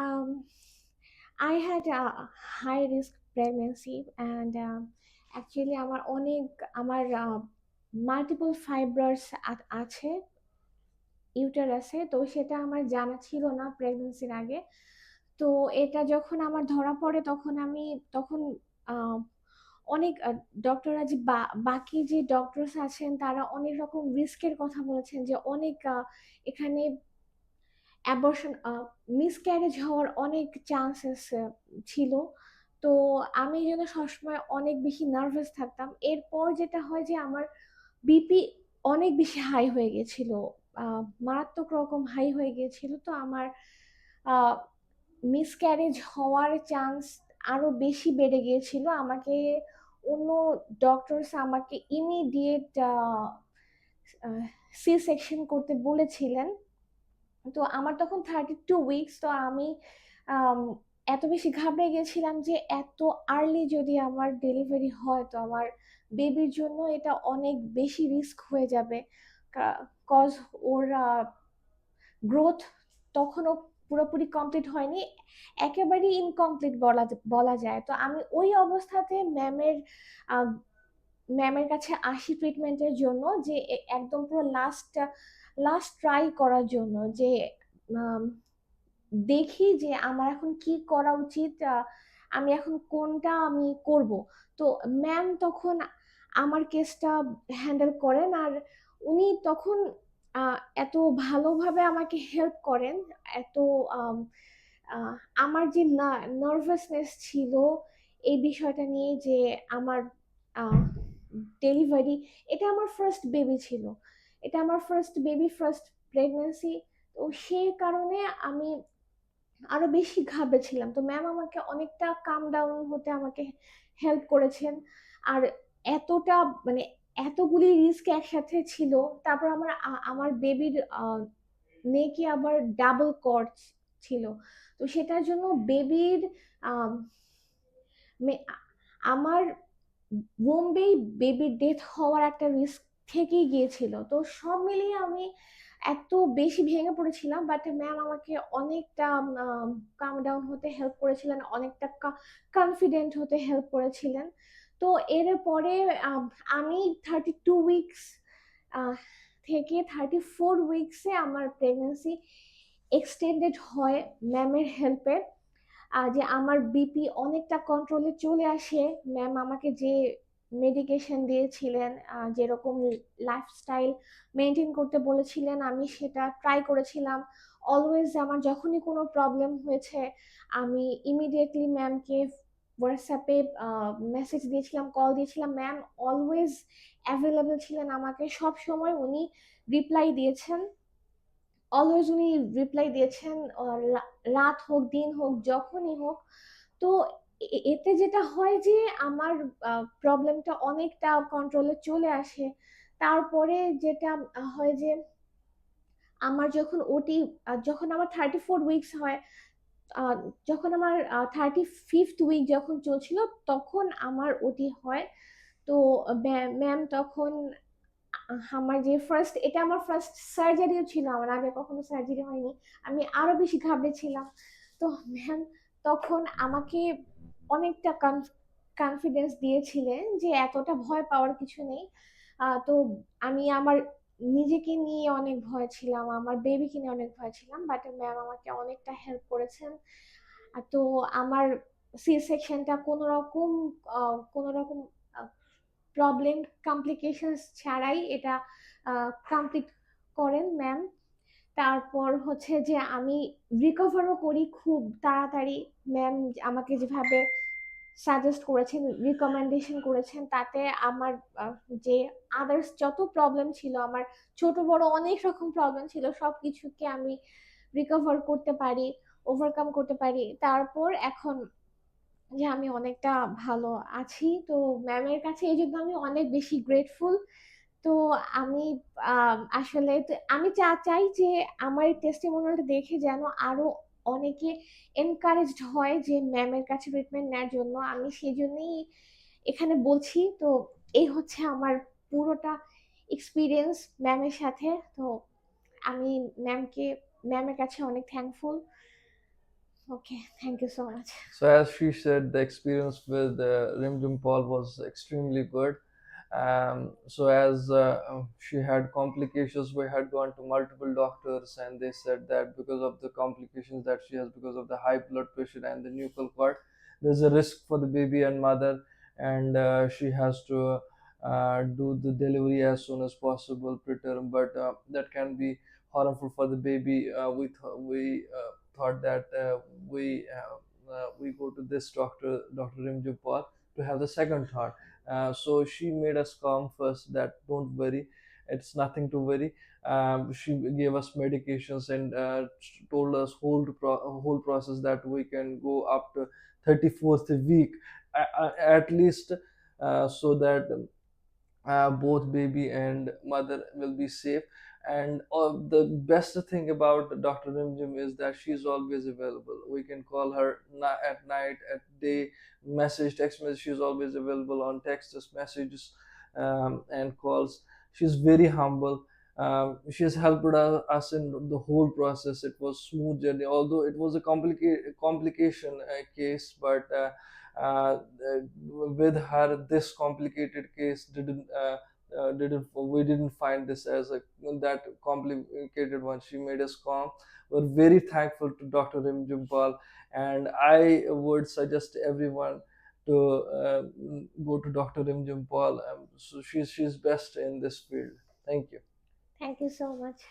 Um, I had a high risk pregnancy and actually আমার multiple ফাইব্রস আছে ইউটারাসে। তো সেটা আমার জানা ছিল না প্রেগন্যান্সির আগে। তো এটা যখন আমার ধরা পড়ে তখন আহ, অনেক ডক্টররা যে বাকি যে ডক্টরস আছেন তারা অনেক রকম রিস্কের কথা বলেছেন যে অনেক এখানে অ্যাবর্শন মিসক্যারেজ হওয়ার অনেক চান্সেস ছিল। তো আমি এই জন্য সবসময় অনেক বেশি নার্ভাস থাকতাম। এরপর যেটা হয় যে আমার বিপি অনেক বেশি হাই হয়ে গেছিল, মারাত্মক রকম হাই হয়ে গিয়েছিল। তো আমার মিসক্যারেজ হওয়ার চান্স আরো বেশি বেড়ে গিয়েছিল। আমাকে অন্য ডক্টরস আমাকে ইমিডিয়েট সি সেকশন করতে বলেছিলেন। তো আমার তখন 32 উইকস। তো আমি আম, এত বেশি ঘাবড়ে গেছিলাম যে এত আর্লি যদি আমার ডেলিভারি হয় তো আমার বেবির জন্য এটা অনেক বেশি রিস্ক হয়ে যাবে। কজ ওর গ্রোথ তখনও পুরোপুরি কমপ্লিট হয়নি, একেবারেই ইনকমপ্লিট বলা যায়। তো আমি ওই অবস্থাতে ম্যামের কাছে আসি ট্রিটমেন্টের জন্য, যে একদম পুরো লাস্ট লাস্ট ট্রাই করার জন্য, যে আম, দেখি যে আমার এখন কি করা উচিত, আমি এখন কোনটা আমি করব। তো ম্যাম তখন আমার কেসটা হ্যান্ডেল করেন। আর উনি তখন এত ভালোভাবে আমাকে হেল্প করেন, এত আম, আহ, আমার যে নার্ভাসনেস ছিল এই বিষয়টা নিয়ে, যে আমার ডেলিভারি, এটা আমার ফার্স্ট বেবি ছিল, এটা আমার ফার্স্ট বেবি, ফার্স্ট প্রেগন্যান্সি। তো সেই কারণে আমি আরো বেশি ঘাবড়েছিলাম। তো ম্যাম আমাকে অনেকটা কাম ডাউন হতে আমাকে হেল্প করেছেন। আর এতটা মানে এতগুলি রিস্ক একসাথে ছিল। তারপর আমার বেবির নেকি আবার ডাবল কর্ড ছিল। তো সেটার জন্য বেবির আমার বোম্বেই বেবির ডেথ হওয়ার একটা রিস্ক থেকেই গিয়েছিল। তো সব মিলিয়ে আমি এত বেশি ভেঙে পড়েছিলাম, বাট ম্যাম আমাকে অনেকটা কাম ডাউন হতে হেল্প করেছিলেন, অনেকটা কনফিডেন্ট হতে হেল্প করেছিলেন। তো এর পরে আম, আমি 32 উইকস থেকে 34 উইকসে আমার প্রেগনেন্সি এক্সটেন্ডেড হয় ম্যামের হেল্পে। যে আমার বিপি অনেকটা কন্ট্রোলে চলে আসে। ম্যাম আমাকে যে মেডিকেশন দিয়েছিলেন, যেরকম লাইফস্টাইল মেনটেন করতে বলেছিলেন, আমি সেটা ট্রাই করেছিলাম। অলওয়েজ আমার যখনই কোনো প্রবলেম হয়েছে আমি ইমিডিয়েটলি ম্যামকে হোয়াটসঅ্যাপে মেসেজ দিয়েছিলাম, কল দিয়েছিলাম। ম্যাম অলওয়েজ অ্যাভেলেবল ছিলেন, আমাকে সব সময় উনি রিপ্লাই দিয়েছেন, অলওয়েজ উনি রিপ্লাই দিয়েছেন। রাত হোক দিন হোক যখনই হোক। তো এতে যেটা হয় যে আমার প্রবলেমটা অনেকটা কন্ট্রোলে চলে আসে। তারপরে যেটা হয় যে আমার যখন আমার 34 উইকস হয়, আহ, যখন আমার 35th উইক যখন চলছিল তখন আমার ওটি হয়। তো ম্যাম তখন আমার যে ফার্স্ট, এটা আমার ফার্স্ট সার্জারিও ছিল, আমার আগে কখনো সার্জারি হয়নি। আমি আরো বেশি ঘাবড়েছিলাম। তো ম্যাম তখন আমাকে অনেকটা কনফিডেন্স দিয়েছিলেন যে এতটা ভয় পাওয়ার কিছু নেই। তো আমি আমার নিজেকে নিয়ে অনেক ভয় ছিলাম, আমার বেবিকে নিয়ে অনেক ভয় ছিলাম, বাট ম্যাম আমাকে অনেকটা হেল্প করেছেন। তো আমার সি সেকশনটা কোনো রকম প্রবলেম কমপ্লিকেশনস ছাড়াই এটা কমপ্লিট করেন ম্যাম। তারপর হচ্ছে যে আমি রিকভারও করি খুব তাড়াতাড়ি। ম্যাম আমাকে যেভাবে সাজেস্ট করেছেন, রিকমেন্ডেশন করেছেন, তাতে আমার আহ, যে আদার্স যত প্রবলেম ছিল, আমার ছোট বড় অনেক রকম প্রবলেম ছিল, সব কিছুকে আমি রিকভার করতে পারি, ওভারকাম করতে পারি। তারপর এখন যে আমি অনেকটা ভালো আছি। তো ম্যামের কাছে এই জন্য আমি অনেক বেশি গ্রেটফুল। তো আমি আসলে আমি চাই যে আমার এই টেস্টিমোনিয়ালটা দেখে যেন আরো অনেকে এনকারেজড হয় যে ম্যামের কাছে ট্রিটমেন্ট নেওয়ার জন্য। আমি সেই জন্যই এখানে বলছি। তো এই হচ্ছে আমার পুরোটা এক্সপিরিয়েন্স ম্যামের সাথে। তো আমি ম্যামকে ম্যামের কাছে অনেক thankful. Okay, thank you so much. So as she said, the experience with Rimjum Paul was extremely good. So as she had complications, we had gone to multiple doctors, and they said that because of the complications that she has, because of the high blood pressure and the nuchal cord, there's a risk for the baby and mother, and she has to do the delivery as soon as possible, preterm. But that can be harmful for the baby. We thought that we go to this doctor, Dr. Rimju Paul, to have the second thought. So she made us calm first that don't worry, it's nothing to worry. She gave us medications and told us whole process that we can go up to 34th week at least, so that both baby and mother will be safe. And the best thing about Dr. Rimjim is that she's always available. We can call her at night, at day, message, text message. She's always available on text, messages, and calls. She's very humble. She has helped us in the whole process. It was smooth journey, although it was a complication case, but uh, with her this complicated case didn't we didn't find this as a that complicated one. She made us calm. We're very thankful to Dr. Rim Jumpal, and I would suggest everyone to go to Dr. Rim Jumpal. So she's best in this field. Thank you. Thank you so much.